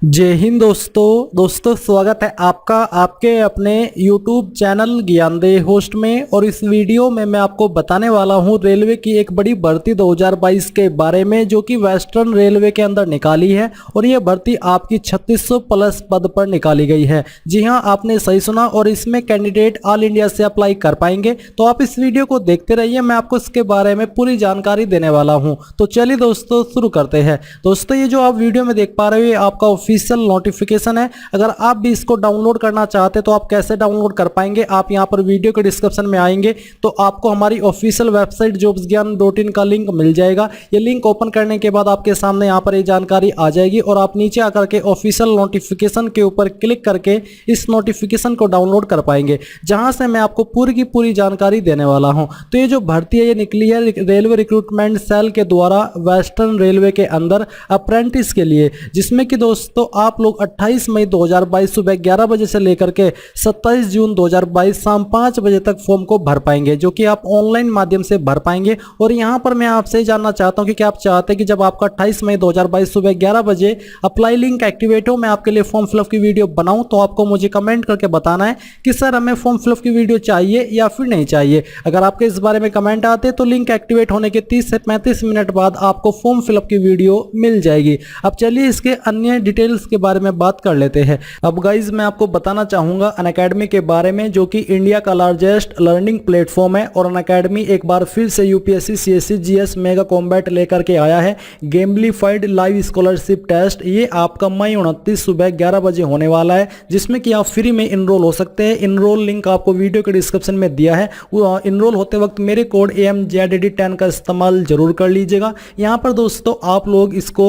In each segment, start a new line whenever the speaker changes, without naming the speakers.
जय हिंद दोस्तों स्वागत है आपका आपके अपने YouTube चैनल ज्ञानदेह होस्ट में। और इस वीडियो में मैं आपको बताने वाला हूं रेलवे की एक बड़ी भर्ती 2022 के बारे में, जो कि वेस्टर्न रेलवे के अंदर निकाली है। और ये भर्ती आपकी 3600 प्लस पद पर निकाली गई है। जी हां, आपने सही सुना। और इसमें कैंडिडेट ऑल इंडिया से अप्लाई कर पाएंगे। तो आप इस वीडियो को देखते रहिए, मैं आपको इसके बारे में पूरी जानकारी देने वाला हूँ। तो चलिए दोस्तों शुरू करते हैं। दोस्तों, ये जो आप वीडियो में देख पा रहे हो आपका ऑफिशियल नोटिफिकेशन है। अगर आप भी इसको डाउनलोड करना चाहते हैं तो आप कैसे डाउनलोड कर पाएंगे, आप यहां पर वीडियो के डिस्क्रिप्शन में आएंगे तो आपको हमारी ऑफिशियल वेबसाइट jobsgyan.in का लिंक मिल जाएगा। ये लिंक ओपन करने के बाद आपके सामने यहां पर ये जानकारी आ जाएगी और आप नीचे आकर के ऑफिशियल नोटिफिकेशन के ऊपर क्लिक करके इस नोटिफिकेशन को डाउनलोड कर पाएंगे, जहां से मैं आपको पूरी की पूरी जानकारी देने वाला हूं। तो ये जो भर्ती है ये निकली है रेलवे रिक्रूटमेंट सेल के द्वारा वेस्टर्न रेलवे के अंदर अप्रेंटिस के लिए, जिसमें कि दोस्तों आप लोग 28 मई 2022 सुबह 11 बजे से लेकर के 27 जून 2022 शाम 5 बजे तक फॉर्म को भर पाएंगे, जो कि आप ऑनलाइन माध्यम से भर पाएंगे। और यहां पर मैं आपसे जानना चाहता हूं कि क्या आप चाहते हैं कि जब आपका 28 मई 2022 सुबह 11 बजे अप्लाई लिंक एक्टिवेट हो, मैं आपके लिए फॉर्म फिलअप की वीडियो बनाऊं, तो आपको मुझे कमेंट करके बताना है कि सर हमें फॉर्म फिलअप की वीडियो चाहिए या फिर नहीं चाहिए। अगर आपके इस बारे में कमेंट आते तो लिंक एक्टिवेट होने के 30 से 35 मिनट बाद आपको फॉर्म फिलअप की वीडियो मिल जाएगी। अब चलिए इसके अन्य डिटेल्स के बारे में बात कर लेते हैं। अब गाइज मैं आपको बताना चाहूंगा अनअकैडमी के बारे में, जो कि इंडिया का लार्जेस्ट लर्निंग प्लेटफॉर्म है। और अनअकैडमी एक बार फिर से UPSC CSC GS mega combat लेकर के आया है गेमलीफाइड लाइव स्कॉलरशिप टेस्ट। ये आपका मई 29 सुबह 11 बजे होने वाला है, जिसमें कि आप फ्री में इनरोल हो सकते हैं। इनरोल लिंक आपको वीडियो के डिस्क्रिप्शन में दिया है। वो इनरोल होते वक्त मेरे कोड AMZED10 का इस्तेमाल जरूर कर लीजिएगा। यहाँ पर दोस्तों आप लोग इसको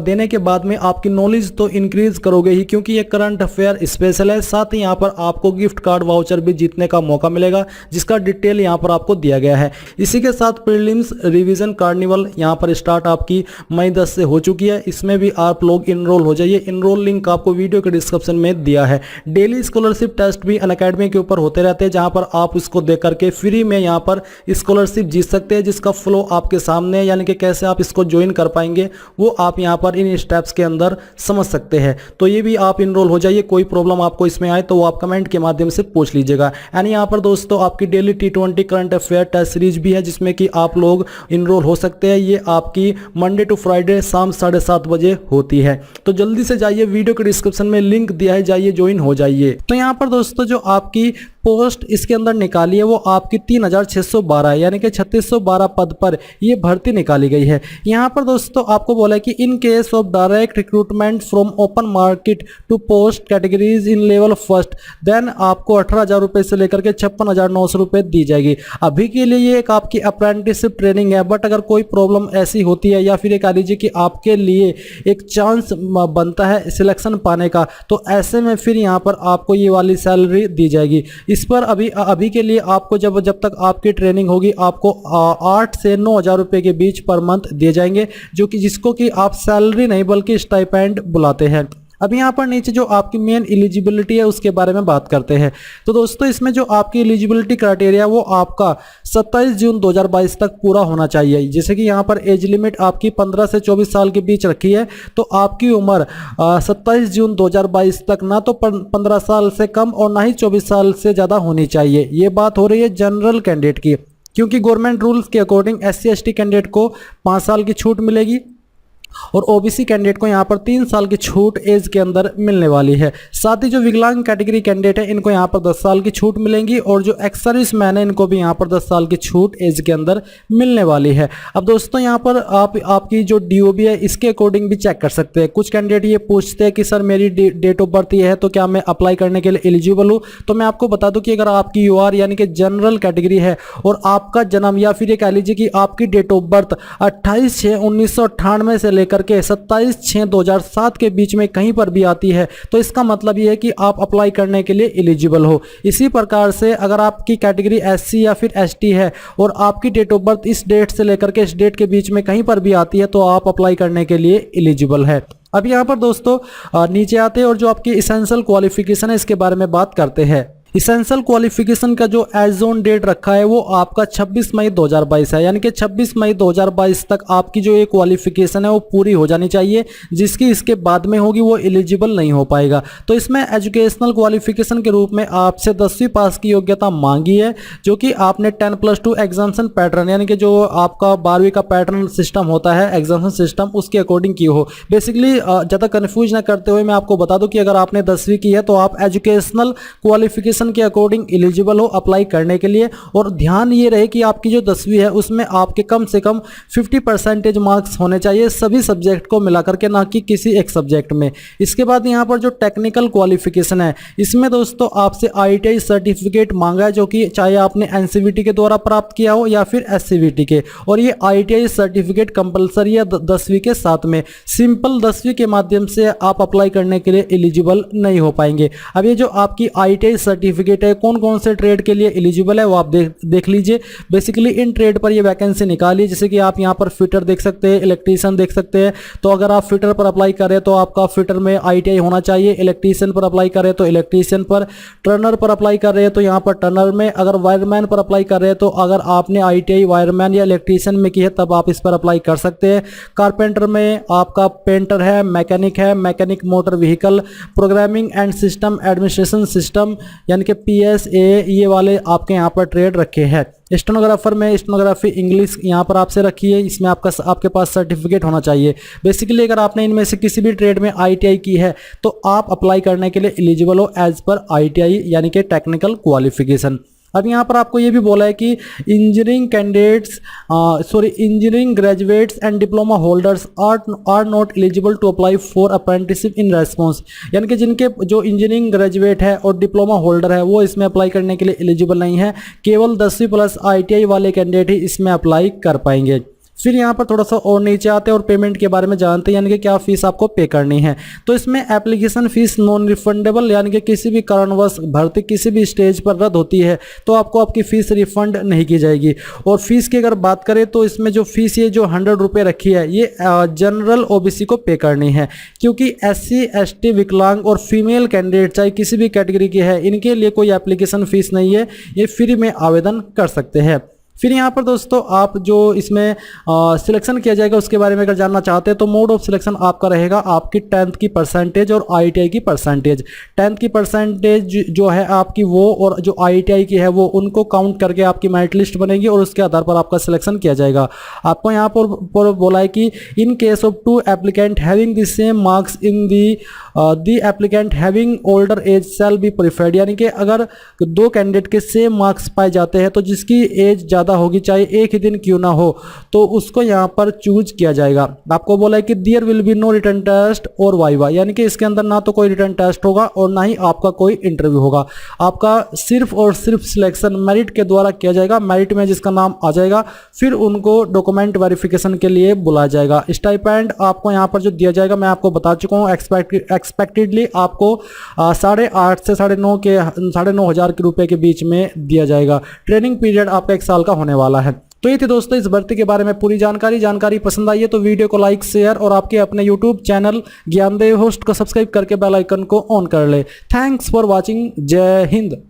देने के बाद में आपकी नॉलेज तो इंक्रीज करोगे ही, क्योंकि ये करंट अफेयर स्पेशल है। साथ ही यहाँ पर आपको गिफ्ट कार्ड वाउचर भी जीतने का मौका मिलेगा, जिसका डिटेल यहाँ पर आपको दिया गया है। इसी के साथ प्रीलिम्स रिवीजन कार्निवल यहाँ पर स्टार्ट आपकी मई 10 से हो चुकी है। इसमें भी आप लोग इनरोल हो जाइए। इनरोल लिंक आपको वीडियो के डिस्क्रिप्शन में दिया है। डेली स्कॉलरशिप टेस्ट भी अनअकैडमी के ऊपर होते रहते हैं, जहाँ पर आप इसको देख करके फ्री में यहाँ पर स्कॉलरशिप जीत सकते हैं, जिसका फ्लो आपके सामने है। यानी कि कैसे आप इसको ज्वाइन कर पाएंगे वो आप यहाँ पर इन स्टेप्स के अंदर समझ सकते हैं। तो ये भी आप इनरोल हो जाइए। कोई प्रॉब्लम आपको इसमें आए तो वो आप कमेंट के माध्यम से पूछ लीजिएगा। यानी यहाँ पर दोस्तों आपकी daily T20 current affair test series भी है, जिसमें कि आप लोग इनरोल हो सकते हैं। ये आपकी मंडे टू फ्राइडे शाम 7:30 बजे होती है। तो जल्दी से जाइए, वीडियो के डिस्क्रिप्शन में लिंक दिया है, जाइए ज्वाइन हो जाइए। तो यहाँ पर दोस्तों जो आपकी पोस्ट इसके अंदर निकाली है वो आपकी 3612 है, यानी कि 3612 पद पर ये भर्ती निकाली गई है। यहाँ पर दोस्तों आपको बोला है कि in case of direct recruitment from open market to post categories in level first, then आपको 18,000 रुपये से लेकर के 56,900 रुपये दी जाएगी। अभी के लिए ये एक आपकी अप्रेंटिसशिप ट्रेनिंग है, बट अगर कोई प्रॉब्लम ऐसी होती है या फिर ये कह लीजिए कि आपके लिए एक चांस बनता है सिलेक्शन पाने का, तो ऐसे में फिर यहाँ पर आपको ये वाली सैलरी दी जाएगी। इस पर अभी के लिए आपको जब तक आपकी ट्रेनिंग होगी आपको 8 से 9,000 रुपये के बीच पर मंथ दिए जाएंगे, जो कि जिसको कि आप सैलरी नहीं बल्कि स्टाइपेंड बुलाते हैं। अब यहाँ पर नीचे जो आपकी मेन एलिजिबिलिटी है उसके बारे में बात करते हैं। तो दोस्तों इसमें जो आपकी एलिजिबिलिटी क्राइटेरिया वो आपका 27 जून 2022 तक पूरा होना चाहिए। जैसे कि यहाँ पर एज लिमिट आपकी 15 से 24 साल के बीच रखी है, तो आपकी उम्र 27 जून 2022 तक ना तो 15 साल से कम और ना ही 24 साल से ज़्यादा होनी चाहिए। ये बात हो रही है जनरल कैंडिडेट की, क्योंकि गवर्नमेंट रूल्स के अकॉर्डिंग SC ST कैंडिडेट को 5 साल की छूट मिलेगी और OBC कैंडिडेट को यहाँ पर 3 साल की छूट एज के अंदर मिलने वाली है। साथ ही जो विकलांग कैटेगरी कैंडिडेट है इनको यहाँ पर 10 साल की छूट मिलेंगी, और जो एक्स सर्विस मैन है इनको भी यहाँ पर 10 साल की छूट एज के अंदर मिलने वाली है। अब दोस्तों यहाँ पर आपकी जो DOB है इसके अकॉर्डिंग भी चेक कर सकते हैं। कुछ कैंडिडेट ये पूछते हैं कि सर मेरी डेट ऑफ बर्थ ये है तो क्या मैं अप्लाई करने के लिए एलिजिबल हूँ। तो मैं आपको बता दूँ कि अगर आपकी UR यानी कि जनरल कैटेगरी है और आपका जन्म या फिर ये कह लीजिए कि आपकी डेट ऑफ बर्थ 28/6/1998 से लेकर के 27/6/2007 के बीच में कहीं पर भी आती है, तो इसका मतलब ये है कि आप अप्लाई करने के लिए एलिजिबल हो। इसी प्रकार से अगर आपकी कैटेगरी SC या फिर ST है और आपकी डेट ऑफ बर्थ इस डेट से लेकर के इस डेट के बीच में कहीं पर भी आती है, तो आप अप्लाई करने के लिए एलिजिबल है। अब यहाँ पर दोस्तों नीचे आते हैं और जो आपकी एसेंशियल क्वालिफिकेशन है इसके बारे में बात करते हैं। इसेंशियल क्वालिफिकेशन का जो एज ऑन डेट रखा है वो आपका 26 मई 2022 है, यानी कि 26 मई 2022 तक आपकी जो ये क्वालिफिकेशन है वो पूरी हो जानी चाहिए। जिसकी इसके बाद में होगी वो एलिजिबल नहीं हो पाएगा। तो इसमें एजुकेशनल क्वालिफिकेशन के रूप में आपसे 10वीं पास की योग्यता मांगी है, जो कि आपने 10+2 एग्जामिनेशन पैटर्न, यानी कि जो आपका 12वीं का पैटर्न सिस्टम होता है एग्जामिनेशन सिस्टम, उसके अकॉर्डिंग की हो। बेसिकली ज़्यादा कन्फ्यूज ना करते हुए मैं आपको बता दूं कि अगर आपने 10वीं की है तो आप एजुकेशनल क्वालिफिकेशन के अकॉर्डिंग एलिजिबल हो अप्लाई करने के लिए। और ध्यान ये रहे कि आपकी जो 10वीं है उसमें आपके कम से कम 50% मार्क्स होने चाहिए सभी सब्जेक्ट को मिलाकर के, ना कि किसी एक सब्जेक्ट में। इसके बाद यहाँ पर जो टेक्निकल क्वालिफिकेशन है इसमें दोस्तों आपसे ITI सर्टिफिकेट मांगा है, जो कि चाहे आपने NCVT के द्वारा प्राप्त किया हो या फिर SCVT के। और ये ITI सर्टिफिकेट कंपलसरी है 10वीं के साथ में। सिंपल 10वीं के माध्यम से आप अप्लाई करने के लिए एलिजिबल नहीं हो पाएंगे। अब ये जो आपकी ITI सर्टिफिकेट है कौन कौन से ट्रेड के लिए एलिजिबल है वो आप देख लीजिए। बेसिकली इन ट्रेड पर ये वैकेंसी निकाली है, जैसे कि आप यहाँ पर फिटर देख सकते हैं, इलेक्ट्रीशियन देख सकते हैं। तो अगर आप फिटर पर अप्लाई करें तो आपका फिटर में ITI होना चाहिए। इलेक्ट्रीशियन पर अप्लाई करें तो इलेक्ट्रीशियन पर, टर्नर पर अप्लाई कर रहे हैं तो यहाँ पर टर्नर में, अगर वायरमैन पर अप्लाई कर रहे हैं तो अगर आपने ITI वायरमैन या इलेक्ट्रीशियन में की है तब आप इस पर अप्लाई कर सकते हैं। कारपेंटर में आपका पेंटर है, mechanic motor vehicle, programming and system administration system यानी कि PSA, ये वाले आपके यहाँ पर ट्रेड रखे हैं। स्टेनोग्राफर में स्टेनोग्राफी इंग्लिश यहाँ पर आपसे रखी है, इसमें आपके पास सर्टिफिकेट होना चाहिए। बेसिकली अगर आपने इनमें से किसी भी ट्रेड में ITI की है तो आप अप्लाई करने के लिए एलिजिबल हो एज पर ITI यानी कि टेक्निकल क्वालिफिकेशन। अब यहाँ पर आपको ये भी बोला है कि engineering graduates and diploma holders are not eligible to apply for apprenticeship in response, यानी कि जिनके जो इंजीनियरिंग ग्रेजुएट है और डिप्लोमा होल्डर है वो इसमें अप्लाई करने के लिए एलिजिबल नहीं है। केवल 10वीं प्लस ITI वाले कैंडिडेट ही इसमें अप्लाई कर पाएंगे। फिर यहाँ पर थोड़ा सा और नीचे आते हैं और पेमेंट के बारे में जानते हैं, यानी कि क्या फीस आपको पे करनी है। तो इसमें एप्लीकेशन फीस नॉन रिफंडेबल, यानी कि किसी भी कारणवश भर्ती किसी भी स्टेज पर रद्द होती है तो आपको आपकी फ़ीस रिफंड नहीं की जाएगी। और फीस की अगर बात करें तो इसमें जो फीस ये जो 100 रुपये रखी है ये जनरल OBC को पे करनी है, क्योंकि SC ST विकलांग और फीमेल कैंडिडेट चाहे किसी भी कैटेगरी की है इनके लिए कोई एप्लीकेशन फ़ीस नहीं है, ये फ्री में आवेदन कर सकते हैं। फिर यहाँ पर दोस्तों आप जो इसमें सिलेक्शन किया जाएगा उसके बारे में अगर जानना चाहते हैं तो मोड ऑफ सिलेक्शन आपका रहेगा आपकी 10th की परसेंटेज और ITI की परसेंटेज। 10th की परसेंटेज जो है आपकी वो और जो ITI की है वो उनको काउंट करके आपकी मेरिट लिस्ट बनेगी और उसके आधार पर आपका सिलेक्शन किया जाएगा। आपको यहाँ पर बोला है कि in case of 2 applicant having the same marks in the applicant having older age shall be preferred, यानी कि अगर 2 कैंडिडेट के सेम मार्क्स पाए जाते हैं तो जिसकी एज ज़्यादा होगी चाहे एक ही दिन क्यों ना हो तो उसको यहाँ पर चूज किया जाएगा। आपको बोला है कि there will be no written test और वाइवा, यानी कि इसके अंदर ना तो कोई रिटन टेस्ट होगा और ना ही आपका कोई इंटरव्यू होगा। आपका सिर्फ और सिर्फ सिलेक्शन मेरिट के द्वारा किया जाएगा। मेरिट में जिसका नाम आ जाएगा फिर उनको डॉक्यूमेंट वेरिफिकेशन के लिए बुलाया जाएगा। स्टाइपेंड आपको यहाँ पर जो दिया जाएगा मैं आपको बता चुका हूँ, एक्सपेक्टेडली आपको 8,500 से 9,500 के रुपए के बीच में दिया जाएगा। ट्रेनिंग पीरियड आपका 1 साल का होने वाला है। तो ये थी दोस्तों इस भर्ती के बारे में पूरी जानकारी पसंद आई है तो वीडियो को लाइक शेयर और आपके अपने यूट्यूब चैनल ज्ञानदेव होस्ट को सब्सक्राइब करके बेल आइकन को ऑन कर ले। Thanks for watching. जय हिंद।